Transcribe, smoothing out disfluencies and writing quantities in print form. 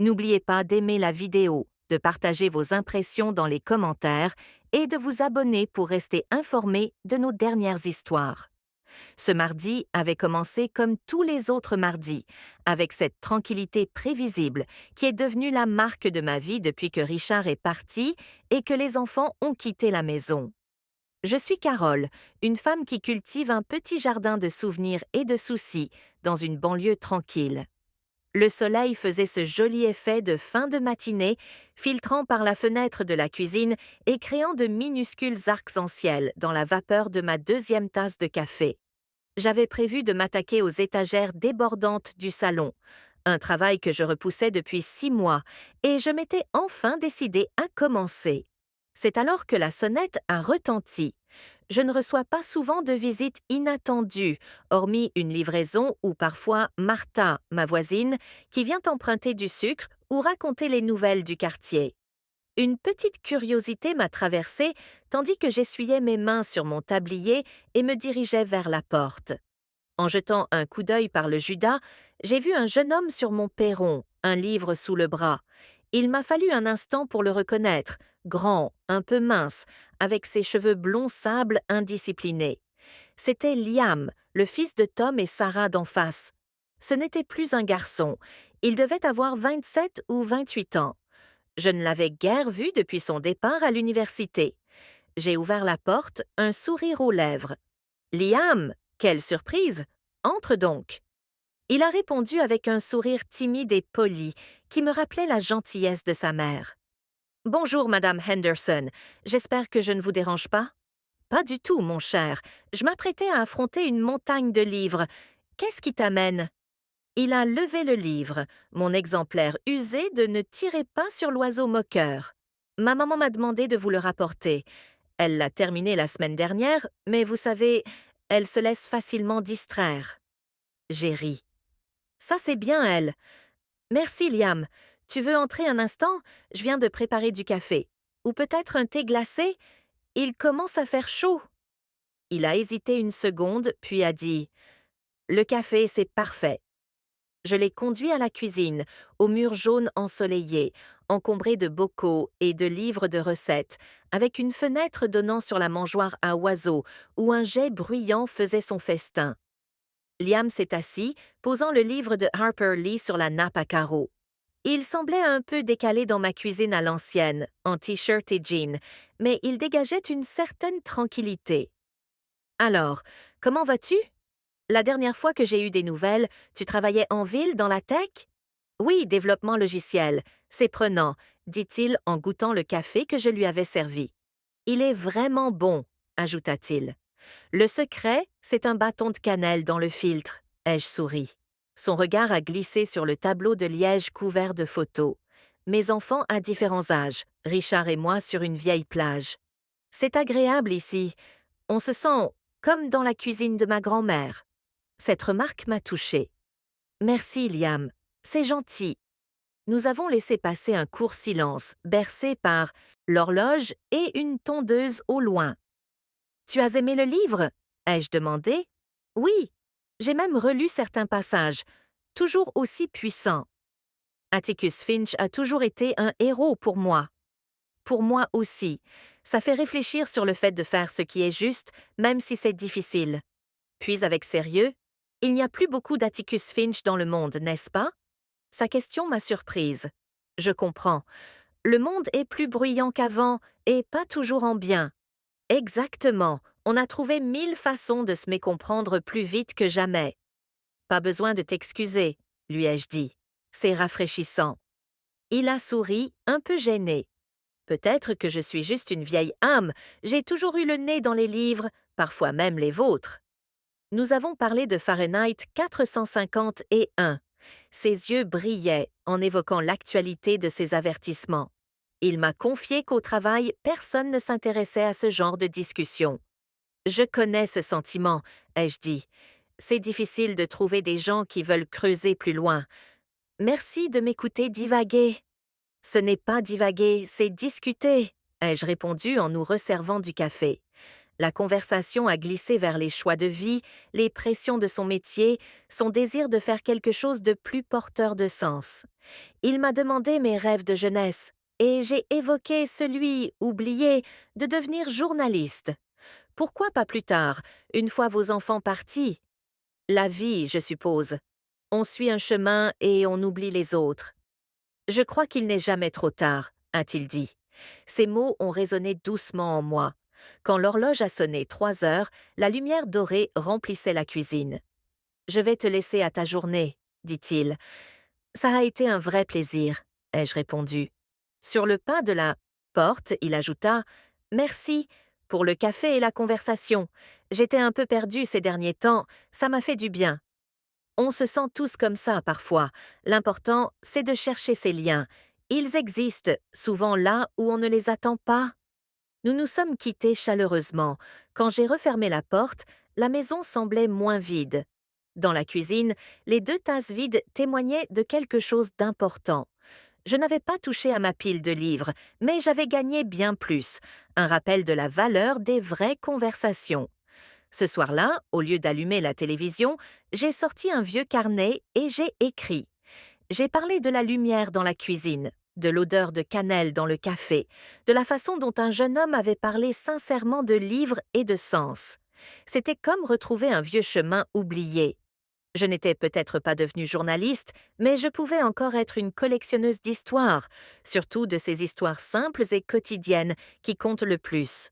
N'oubliez pas d'aimer la vidéo, de partager vos impressions dans les commentaires et de vous abonner pour rester informé de nos dernières histoires. Ce mardi avait commencé comme tous les autres mardis, avec cette tranquillité prévisible qui est devenue la marque de ma vie depuis que Richard est parti et que les enfants ont quitté la maison. Je suis Carole, une femme qui cultive un petit jardin de souvenirs et de soucis dans une banlieue tranquille. Le soleil faisait ce joli effet de fin de matinée, filtrant par la fenêtre de la cuisine et créant de minuscules arcs-en-ciel dans la vapeur de ma deuxième tasse de café. J'avais prévu de m'attaquer aux étagères débordantes du salon, un travail que je repoussais depuis 6 mois, et je m'étais enfin décidée à commencer. C'est alors que la sonnette a retenti. Je ne reçois pas souvent de visites inattendues, hormis une livraison ou parfois Martha, ma voisine, qui vient emprunter du sucre ou raconter les nouvelles du quartier. Une petite curiosité m'a traversée tandis que j'essuyais mes mains sur mon tablier et me dirigeais vers la porte. En jetant un coup d'œil par le Judas, j'ai vu un jeune homme sur mon perron, un livre sous le bras. Il m'a fallu un instant pour le reconnaître, grand, un peu mince, avec ses cheveux blonds sable indisciplinés. C'était Liam, le fils de Tom et Sarah d'en face. Ce n'était plus un garçon. Il devait avoir 27 ou 28 ans. Je ne l'avais guère vu depuis son départ à l'université. J'ai ouvert la porte, un sourire aux lèvres. Liam, quelle surprise! Entre donc. Il a répondu avec un sourire timide et poli qui me rappelait la gentillesse de sa mère. Bonjour, Madame Henderson. J'espère que je ne vous dérange pas? Pas du tout, mon cher. Je m'apprêtais à affronter une montagne de livres. Qu'est-ce qui t'amène? Il a levé le livre, mon exemplaire usé de Ne tirez pas sur l'oiseau moqueur. Ma maman m'a demandé de vous le rapporter. Elle l'a terminé la semaine dernière, mais vous savez, elle se laisse facilement distraire. J'ai ri. Ça, c'est bien, elle. Merci, Liam. Tu veux entrer un instant? Je viens de préparer du café. Ou peut-être un thé glacé? Il commence à faire chaud. Il a hésité une seconde, puis a dit « Le café, c'est parfait. » Je l'ai conduit à la cuisine, au mur jaune ensoleillé, encombré de bocaux et de livres de recettes, avec une fenêtre donnant sur la mangeoire à oiseaux où un jet bruyant faisait son festin. Liam s'est assis, posant le livre de Harper Lee sur la nappe à carreaux. Il semblait un peu décalé dans ma cuisine à l'ancienne, en t-shirt et jean, mais il dégageait une certaine tranquillité. Alors, comment vas-tu? La dernière fois que j'ai eu des nouvelles, tu travaillais en ville dans la tech? Oui, développement logiciel. C'est prenant, dit-il en goûtant le café que je lui avais servi. Il est vraiment bon, ajouta-t-il. Le secret, c'est un bâton de cannelle dans le filtre, ai-je souri. Son regard a glissé sur le tableau de liège couvert de photos. Mes enfants à différents âges, Richard et moi sur une vieille plage. C'est agréable ici. On se sent comme dans la cuisine de ma grand-mère. Cette remarque m'a touchée. Merci, Liam. C'est gentil. Nous avons laissé passer un court silence, bercé par l'horloge et une tondeuse au loin. Tu as aimé le livre? Ai-je demandé. Oui, j'ai même relu certains passages, toujours aussi puissants. Atticus Finch a toujours été un héros pour moi. Pour moi aussi. Ça fait réfléchir sur le fait de faire ce qui est juste, même si c'est difficile. Puis avec sérieux, il n'y a plus beaucoup d'Atticus Finch dans le monde, n'est-ce pas? Sa question m'a surprise. Je comprends. Le monde est plus bruyant qu'avant et pas toujours en bien. Exactement. On a trouvé 1000 façons de se mécomprendre plus vite que jamais. Pas besoin de t'excuser, lui ai-je dit. C'est rafraîchissant. Il a souri, un peu gêné. Peut-être que je suis juste une vieille âme, j'ai toujours eu le nez dans les livres, parfois même les vôtres. Nous avons parlé de Fahrenheit 451. Ses yeux brillaient en évoquant l'actualité de ses avertissements. Il m'a confié qu'au travail, personne ne s'intéressait à ce genre de discussion. Je connais ce sentiment, ai-je dit. C'est difficile de trouver des gens qui veulent creuser plus loin. Merci de m'écouter divaguer. Ce n'est pas divaguer, c'est discuter, ai-je répondu en nous resservant du café. La conversation a glissé vers les choix de vie, les pressions de son métier, son désir de faire quelque chose de plus porteur de sens. Il m'a demandé mes rêves de jeunesse, et j'ai évoqué celui, oublié, de devenir journaliste. Pourquoi pas plus tard, une fois vos enfants partis? La vie, je suppose. On suit un chemin et on oublie les autres. Je crois qu'il n'est jamais trop tard, a-t-il dit. Ces mots ont résonné doucement en moi. Quand l'horloge a sonné 3 heures, la lumière dorée remplissait la cuisine. Je vais te laisser à ta journée, dit-il. Ça a été un vrai plaisir, ai-je répondu. Sur le pas de la porte, il ajouta merci pour le café et la conversation. J'étais un peu perdu ces derniers temps, ça m'a fait du bien. On se sent tous comme ça parfois. L'important, c'est de chercher ces liens. Ils existent, souvent là où on ne les attend pas. Nous nous sommes quittés chaleureusement. Quand j'ai refermé la porte, la maison semblait moins vide. Dans la cuisine, les 2 tasses vides témoignaient de quelque chose d'important. Je n'avais pas touché à ma pile de livres, mais j'avais gagné bien plus, un rappel de la valeur des vraies conversations. Ce soir-là, au lieu d'allumer la télévision, j'ai sorti un vieux carnet et j'ai écrit. J'ai parlé de la lumière dans la cuisine, de l'odeur de cannelle dans le café, de la façon dont un jeune homme avait parlé sincèrement de livres et de sens. C'était comme retrouver un vieux chemin oublié. Je n'étais peut-être pas devenue journaliste, mais je pouvais encore être une collectionneuse d'histoires, surtout de ces histoires simples et quotidiennes qui comptent le plus.